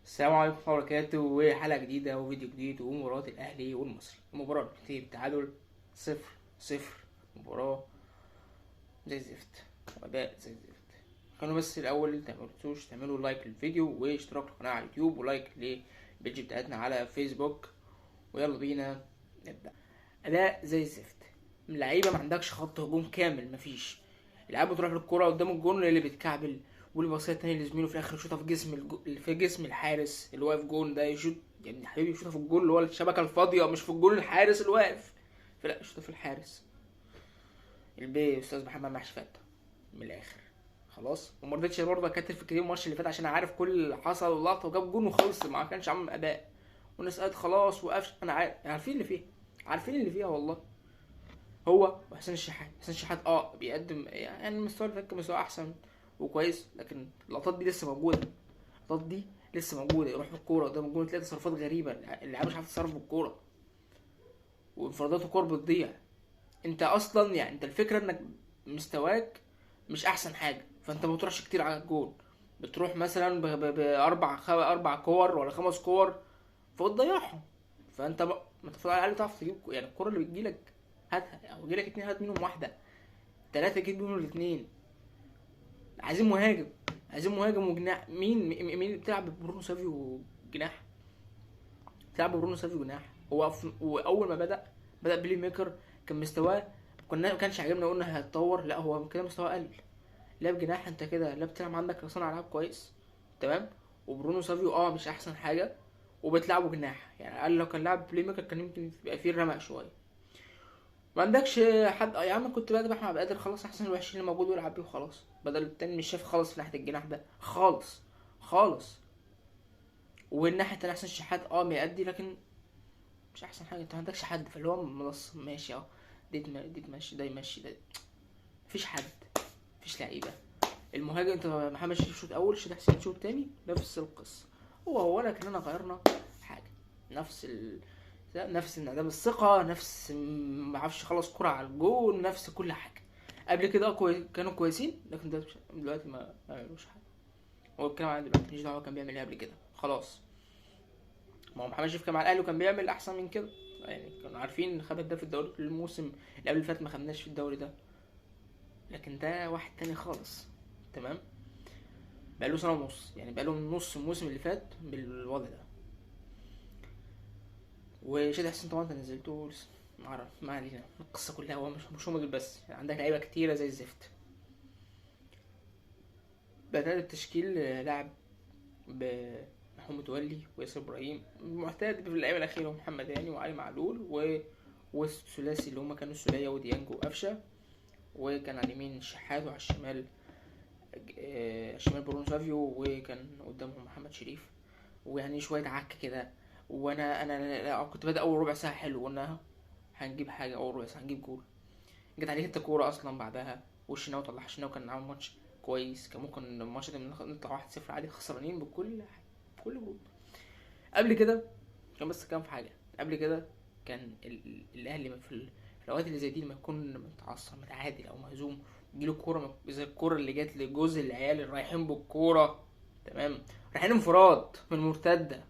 السلام عليكم ورحمة الله وبركاته، وحلقة جديدة وفيديو جديد ومباراة الأهلي والمصري. المباراة بتنتهي بتعادل 0-0. مباراة زي الزفت وأداء زي الزفت. كانوا بس الأول متنسوش تعملوا لايك للفيديو واشتراك للقناة على اليوتيوب ولايك للبيج بتاعتنا على فيسبوك. ويلا بينا نبدأ. أداء زي الزفت. اللعيبة ما عندكش خط هجوم كامل، مفيش. اللعيبة بتروح للكرة قدام الجون اللي بتكعبل، واللي بصيت تاني لزميله في الاخر يشوطها في جسم الحارس اللي واقف جون ده. يشوط يا ابني حبيبي، يشوطها في الجون اللي هو الشبكه الفاضيه، مش في الجون الحارس اللي واقف. فلا، يشوطها في الحارس. البي استاذ محمد محشي فات من الاخر. خلاص، وما رضيتش برضه اكتر في كتير الماتش اللي فات عشان عارف كل اللي حصل واللقطه، وجاب جون وخلص، ما كانش عامل اداء. والناس قالت خلاص وقفش. انا عارف، عارفين اللي فيها، عارفين اللي فيها والله. هو وحسين الشحات. حسين الشحات بيقدم يعني المستوى اللي فات كان مستوى احسن وكويس، لكن اللقطات دي لسه موجوده. اللقطات دي لسه موجوده. يروح بالكوره قدام الجون تلاقي تصرفات غريبه، اللاعب مش عارف يتصرف بالكوره، وانفرادات الكوره بتضيع. انت اصلا يعني انت الفكره انك مستواك مش احسن حاجه، فانت ما بتروحش كتير على الجون. بتروح مثلا اربع كور ولا خمس كور فبتضيعهم. فانت ما تفضل على الاقل تعرف تجيب يعني الكوره اللي بتجيلك هاتها، او يجيلك اتنين هات منهم واحده، تلاته جيب منهم الاتنين. عايزين مهاجم، عايزين مهاجم وجناح. مين بتلعب برونو سافيو جناح؟ بتلعب برونو سافيو جناح. واول ما بدأ بلاي ميكر، كان مستواه ما كانش عاجبنا، قلنا هيتطور. لا، هو كده مستواه قل. لعب جناح انت كده، لا بتلعب عندك صانع العاب كويس تمام، وبرونو سافيو مش احسن حاجه، وبتلعبه جناح. يعني قال لو كان لعب بلاي ميكر كان يمكن يبقى فيه رمق شويه. ما عندكش حد يا عم. كنت بقى احمد عبد القادر، خلاص احسن الوحشين اللي موجود ويلعب بيه وخلاص، بدل التاني مش شايف خالص في ناحيه الجناح ده خالص خالص. والناحيه التانيه احسن شحات بيأدي، لكن مش احسن حاجه. انت ما عندكش حد، فاللي هو منص ماشي دي تمشي، ده يمشي ده. مفيش حد، مفيش لعيبه. المهاجم انت محمد شريف شوط اول، شريف حسين شوط تاني، نفس القصه. هو لكننا غيرنا حاجه. نفس نفس انعدام الثقه، نفس ما عرفش خلص كرة على الجول، نفس كل حاجه. قبل كده كانوا كويسين، لكن دلوقتي ما يعملوش حاجه. هو الكلام عن دلوقتي مش دعوه كان بيعمل ايه قبل كده، خلاص. ما هو محمد شريف كان مع الاهلي وكان بيعمل احسن من كده. يعني كانوا عارفين خد ده في الدوري الموسم اللي قبل اللي فات، ما خدناش في الدوري ده. لكن ده واحد تاني خالص تمام. بقاله سنه ونص، يعني بقاله نص الموسم اللي فات بالوضع ده. وشادي حسين طبعا انت نزلته لسه، ما علينا. القصه كلها هو مش هو بس، يعني عندك لعيبه كتيره زي الزفت. بدأت التشكيل لعب بمحمود متولي وياسر ابراهيم، معتاد في اللعيبه الاخيره محمد هاني وعلي معلول والثلاثي اللي هما كانوا السولية وديانج وقفشه. وكان على اليمين الشحات، وعلى الشمال برونو سافيو، وكان قدامهم محمد شريف. ويعني شويه عك كده. وانا كنت بادئ اول ربع ساعه حلو، قلنا هنجيب حاجه. اول ربع ساعه هنجيب جول، جت عليك انت كوره اصلا بعدها. والشناوي طلع، الشناوي كان عامل ماتش كويس، كان ممكن الماتش ده نطلع 1-0 عادي، خسرانين بكل حاجه، بكل جول. قبل كده كان في حاجه. قبل كده كان الاهلي في الاوقات اللي زي دي لما يكون متعصب متعادل او مهزوم، يجيله كوره زي الكوره اللي جت لجوز العيال اللي رايحين بالكوره تمام، رايحين انفراد من مرتده،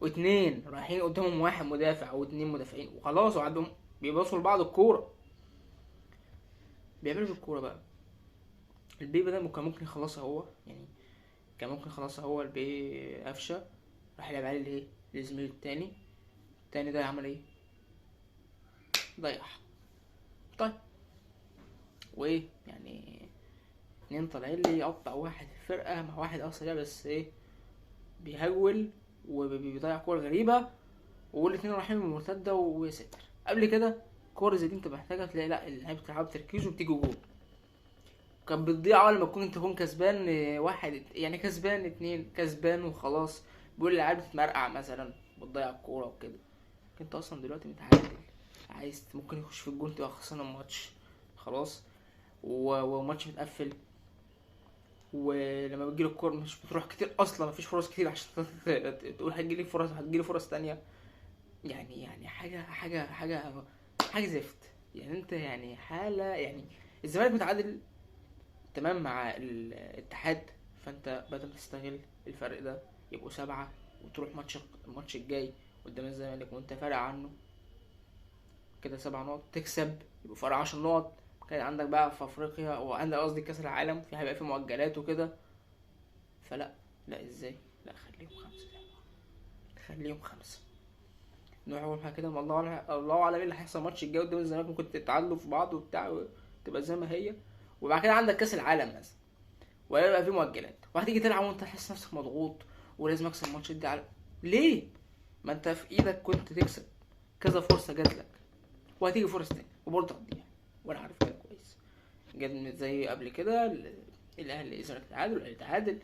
واتنين رايحين قدامهم واحد مدافع او اتنين مدافعين وخلاص، وعندهم بيباصوا لبعض الكوره. بيعملوا بالكوره بقى. البي بدل كان ممكن يخلصها هو، يعني كان ممكن يخلصها هو. البي قفشه راح يلعب عليه ليه لزميله التاني ده عمل ايه؟ ضيع. طيب، وايه يعني؟ اتنين طالعين لي يقطع واحد الفرقه مع واحد اصلا بس ايه، بيهول وبيضيع كور غريبه، والاتنين رايحين من المرتده وستر. قبل كده كور زي دي انت محتاجه تلاقي لا اللعيبه بتلعب بتركيز وبتيجي جول. كان بتضيع اول ما تكون كسبان واحد، يعني كسبان اتنين، كسبان وخلاص. بيقول العيال بتتمرقع مثلا، بتضيع الكوره وكده. انت اصلا دلوقتي متعادل، عايز ممكن يخش في الجون تبقى خسران الماتش خلاص، وماتش متقفل. ولما بتجيله الكوره مش بتروح كتير اصلا، مفيش فرص كتير عشان تقول هتجيلي فرص تانية. يعني حاجه زفت. يعني انت يعني حاله، يعني الزمالك متعادل تمام مع الاتحاد، فانت بدل تستغل الفرق ده يبقوا 7، وتروح الماتش الجاي قدام الزمالك وانت فارق عنه كده 7 نقط، تكسب يبقوا فرق 10 نقط. كان عندك بقى في افريقيا، وعندك قصدي كاس العالم، في هيبقى في مؤجلات وكده. فلا، لا ازاي، لا خليهم 5، خليهم 5. نروح كده، الله اعلم ايه اللي هيحصل الماتش الجاي قدام الزمالك، ممكن تتعادلوا في بعض وبتاع، تبقى زي ما هي. وبعد كده عندك كاس العالم مثلا، وهيبقى في مؤجلات، وهتيجي تلعب وانت تحس نفسك مضغوط ولازم اكسب الماتش دي ليه؟ ما انت في ايدك كنت تكسب، كذا فرصه جات لك، وهتيجي فرص تاني وبرضه هتضيع، وانا عارف كده كويس. جد زي قبل كده الاهلي الزمالك تعادل، الاهلي تعادل،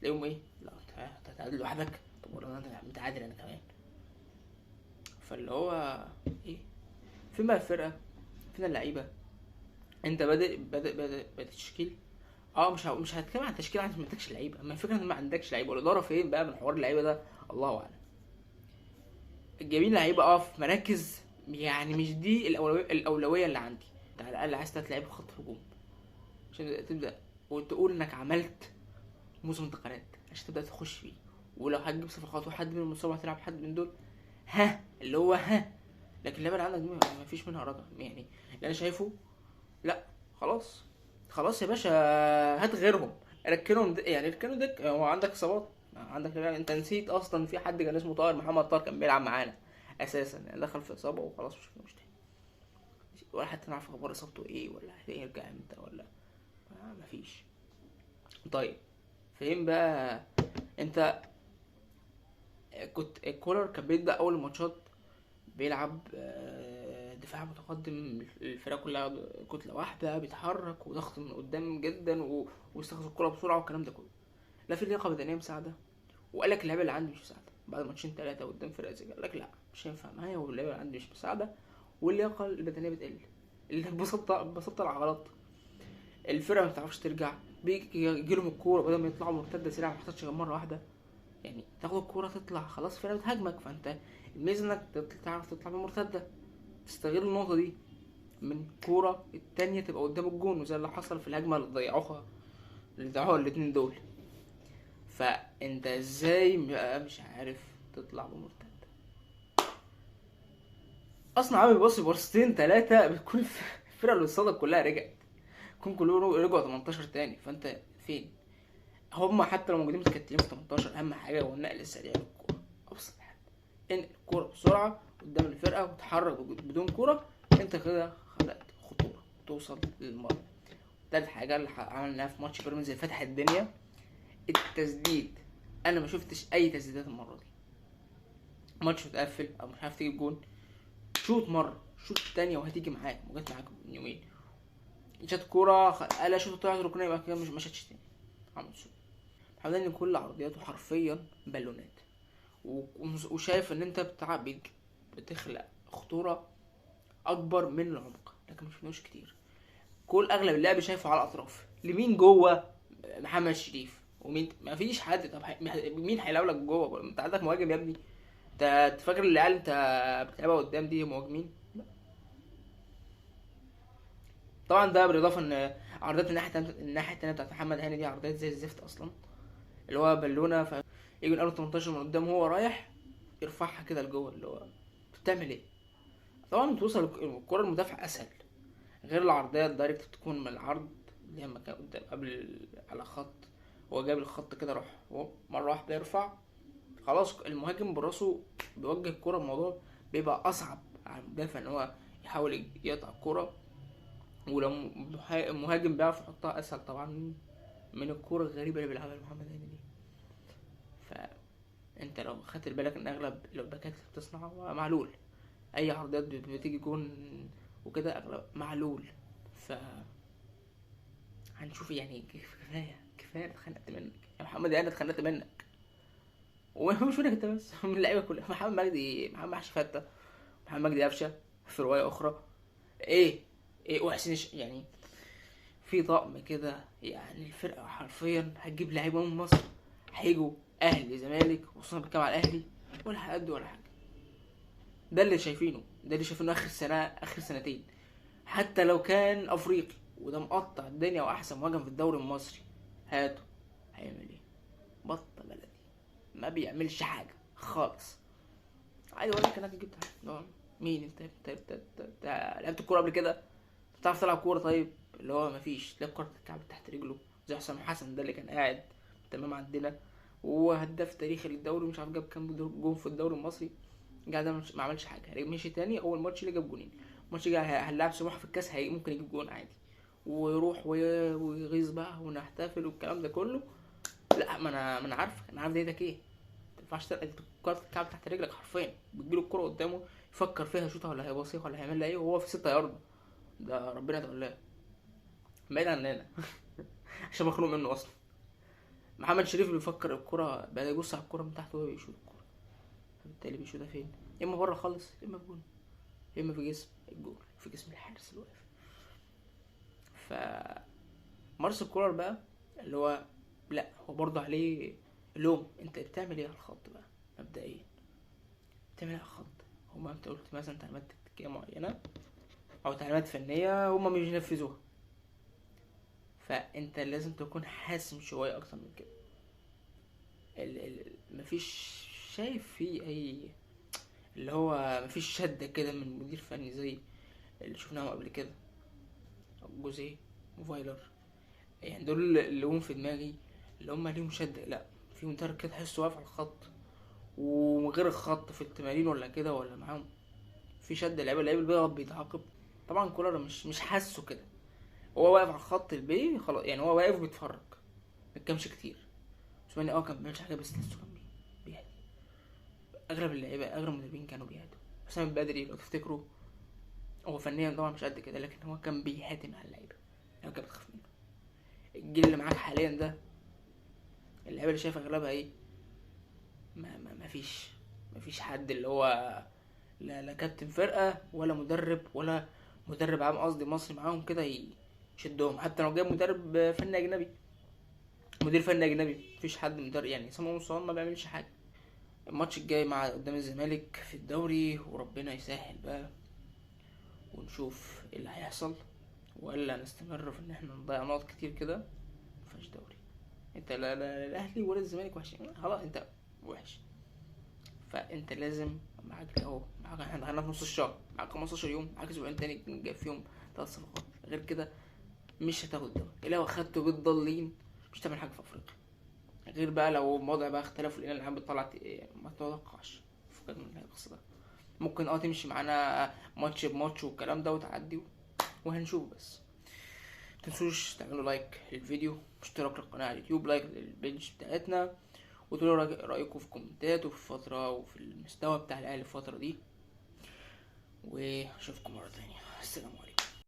تلاقيهم ايه، لا انت هتتعادل لوحدك، طب ولا انا متعادل انا كمان. فاللي هو ايه، فين بقى الفرقه، فين اللعيبه؟ انت بادئ تشكيل. مش هتكلم عن تشكيل عشان ما عندكش لعيبه، اما الفكره ان ما عندكش لعيبه، والاداره فين بقى من حوار اللعيبه ده؟ الله اعلم. جايبين لعيبه في مراكز يعني مش دي الاولويه اللي عندي. انت على الاقل عايز تلعب خط هجوم عشان تبدا وتقول انك عملت موسم انتقالات عشان تبدا تخش فيه. ولو هتجيب صفقات وحد منهم مصاب هتلعب حد من دول، اللي هو لكن اللعبه اللي عندك دي ما فيش منها رجع يعني. اللي انا شايفه، لا خلاص يا باشا، هات غيرهم، ركنهم يعني ركنوا دك. هو عندك اصابات، عندك انت نسيت اصلا في حد كان اسمه طاهر محمد طاهر كان بيلعب معانا اساسا، يعني دخل في اصابه وخلاص مش تاني، ولا حتى نعرف اخبار اصابته ايه، ولا هيرجع امتى، ولا مفيش. طيب فين بقى انت؟ كنت كولر كان بيبدا اول الماتشات بيلعب دفاع متقدم، الفرقه كلها كتله واحده، بيتحرك وضغط من قدام جدا ويستخدم الكره بسرعه والكلام ده كله. لا في لياقه بدنيه مساعده، وقال لك اللعيبه اللي عندي مش مساعده بعد ماتشين 3 قدام فرقه زي قال لك لا مش هينفع معايا، واللعيبه اللي عندي مش مساعده، واللياقه البدنيه بتقل، اللي بسطت العضلات، الفرقه ما بتعرفش ترجع، بيجي لهم الكوره بدل ما يطلعوا مرتده سريعه ما حصلش غير مره واحده، يعني تاخد الكوره تطلع خلاص فرقه بتهاجمك، فانت الميزه انك تعرف تطلع بمرتده، تستغل النقطه دي من كوره التانية تبقى قدام الجون، وزي اللي حصل في الهجمه اللي ضيعوها الاتنين دول. فانت ازاي مش عارف تطلع بمرتده؟ اصلا عامل بص برصتين 3 بتكون الفرقه اللي قصادك كلها رجعت، يكون كلهم رجعوا 18 تاني، فانت فين؟ هم حتى لو موجودين متكتلين في 18، اهم حاجه هو النقل السريع للكوره، ابسط حاجه انقل الكوره بسرعه قدام الفرقه وتحرك بدون كوره، انت كده خلقت خطوره توصل للمرمى. تالت حاجه اللي عملناها في ماتش بيراميدز اللي فتح الدنيا، التسديد. انا ما شفتش اي تسديدات المره دي، ماتش متقفل او مش عارف تجيب جون، شوط مره، شوط تانية وهتيجي معاك، وجت معاك من يومين، شاط كوره قال شوط طلعت ركنيه، يبقى كده مش شاتش تاني. عمل شوط محمد ان كل عرضياته حرفيا بالونات، وشايف ان انت بتخلق خطوره اكبر من العمق، لكن مش فينوش كتير. كل اغلب اللعب شايفه على الاطراف، لمين جوه؟ محمد شريف، ومين ما فيش حد. طب مين هيلعب لك جوه؟ انت عندك مهاجم يا ابني؟ انت فاكر العيال انت بتلعبها قدام دي مهاجمين؟ لا. طبعا ده بالاضافه ان عرضات الناحيه التانيه بتاعت محمد هاني دي عرضات زي الزفت اصلا، اللي هو بالونه يجي من اول 18 من قدام هو رايح يرفعها كده لجوه، اللي هو بتعمل ايه؟ طبعا بتوصل الكره المدافع اسهل، غير العرضيه الدايركت بتكون من العرض اللي هي مكان قدام على خط، هو جايب الخط كده راح هو مره واحده يرفع، خلاص المهاجم براسه بيوجه الكره، الموضوع بيبقى اصعب على المدافع ان هو يحاول يقطع الكره، ولو المهاجم بيعرف يحطها اسهل طبعا من الكوره الغريبه اللي بيلعبها محمد هاني دي. فانت لو خدت بالك ان اغلب الباكات اللي بتصنعها معلول، اي عرضيات بتيجي جون وكده اغلب معلول. ف هنشوف يعني كفايه اتخنقت منك يا محمد، انا اتخنقت منك، ومش منك انت بس، من اللعيبه كلها، محمد مجدي، محمد محشي فته، محمد مجدي قفشه في روايه اخرى، ايه وحسين يعني في طقم كده، يعني الفرقه حرفيا هتجيب لعيبه من مصر هيجوا اهلي زمالك، وخصوصا بتكلم على الاهلي، ولا هيأدوا ولا حاجه. ده اللي شايفينه اخر سنه، اخر سنتين، حتى لو كان افريقي وده مقطع الدنيا واحسن مهاجم في الدوري المصري، هاته هيعمل ايه؟ بطه بلدي. ما بيعملش حاجه خالص. عادي اقول لك انك جبت حاجه، مين انت لعبت الكوره قبل كده؟ بتعرف تلعب كوره؟ طيب اللي هو مفيش، تلاقي الكوره اتكعبت تحت رجله زي حسام حسن ده اللي كان قاعد تمام عندنا، وهو هداف تاريخي للدوري، مش عارف جاب كام جون في الدوري المصري، قاعد ما عملش حاجه. مشي تاني، اول ماتش اللي جاب جونين، الماتش جاي هنلعب سموحه في الكاس ممكن يجيب جون عادي، ويروح ويغيظ بقى ونحتفل والكلام ده كله. لا، ما انا عارف، انا عارف ده ايه. ما ينفعش الكوره تتكعب تحت رجلك حرفيا، بتجيله الكوره قدامه يفكر فيها شوطها ولا هيباصيها ولا هيعمل لها ايه، وهو في 6 يارد، ده ربنا يتولاه بعيد عننا. عشان مخنوق منه اصلا. محمد شريف اللي بيفكر الكرة بقى يبص على الكرة من تحت وهو بيشوط الكرة، فبالتالي بيشوطها فين؟ يا اما بره خالص، يا اما في جون، يا اما في جسم الجول، في جسم الحارس اللي واقف. ف مارسيل كولر بقى اللي هو لا، هو برضه عليه لوم. انت بتعمل ايه على الخط بقى مبدئيا؟ بتعمل ايه على الخط؟ هما انت قلت مثلا تعليمات تكتيكيه معينه او تعليمات فنيه، هما مش بينفذوها، فانت لازم تكون حاسم شويه اكتر من كده. مفيش شايف فيه اي اللي هو مفيش شدة كده من مدير فني زي اللي شفناهم قبل كده، جوزيه وفايلر، يعني دول اللي هم في دماغي اللي هم ليهم شدة. لا، في مدرب كده تحسه واقف على الخط، وغير الخط في التمارين ولا كده ولا معاهم في شدة. اللعيبة بيضغط بيتعاقب. طبعا كولر مش حاسه كده، هو واقف على الخط البي خلاص، يعني هو واقف بيتفرج متكمش كتير. سمعني كان بيعملش حاجة، بس تحسه كان بيهدي. اغلب اللعيبة اغلب المدربين كانوا بيهدوا. حسام البدري لو تفتكروا، هو فنيا طبعا مش قد كده، لكن هو كان بيهاتم على اللعيبه، اللعيبه كانت بتخاف منه. الجيل اللي معاك حاليا ده، اللعيبه اللي شايف اغلبها ايه، ما فيش حد اللي هو لا كابتن فرقه ولا مدرب عام، قصدي مصري معاهم كده يشدهم. حتى لو جايب مدرب فني اجنبي، مدير فني اجنبي، مفيش حد مدرب يعني. سامو مصطفى ما بيعملش حاجه. الماتش الجاي مع قدام الزمالك في الدوري، وربنا يسهل بقى ونشوف ايه اللي هيحصل، ولا نستمر في ان احنا نضيع نقط كتير كده. مفيش دوري، انت لا الاهلي ولا الزمالك وحشين، خلاص انت وحش. فانت لازم معاك اهو، معاك احنا دخلنا في نص الشهر، معاك 15 يوم، معاك اسبوعين تاني جاب فيهم 3 صفقات، غير كده مش هتاخد الدوري. لو اخدته بالضالين مش هتعمل حاجه في افريقيا، غير بقى لو الموضوع بقى اختلف ولقينا العيال بتطلع ما تتوقعش. فكك من القصه ده، ممكن تمشي معانا ماتش بماتش والكلام ده وتعدي، وهنشوف. بس متنسوش تعملوا لايك للفيديو، اشتراك للقناة على اليوتيوب، لايك للبيج بتاعتنا، وتقولوا رأيكم في الكومنتات وفي الفترة وفي المستوى بتاع الأهلي الفترة دي. واشوفكم مرة تانية، السلام عليكم.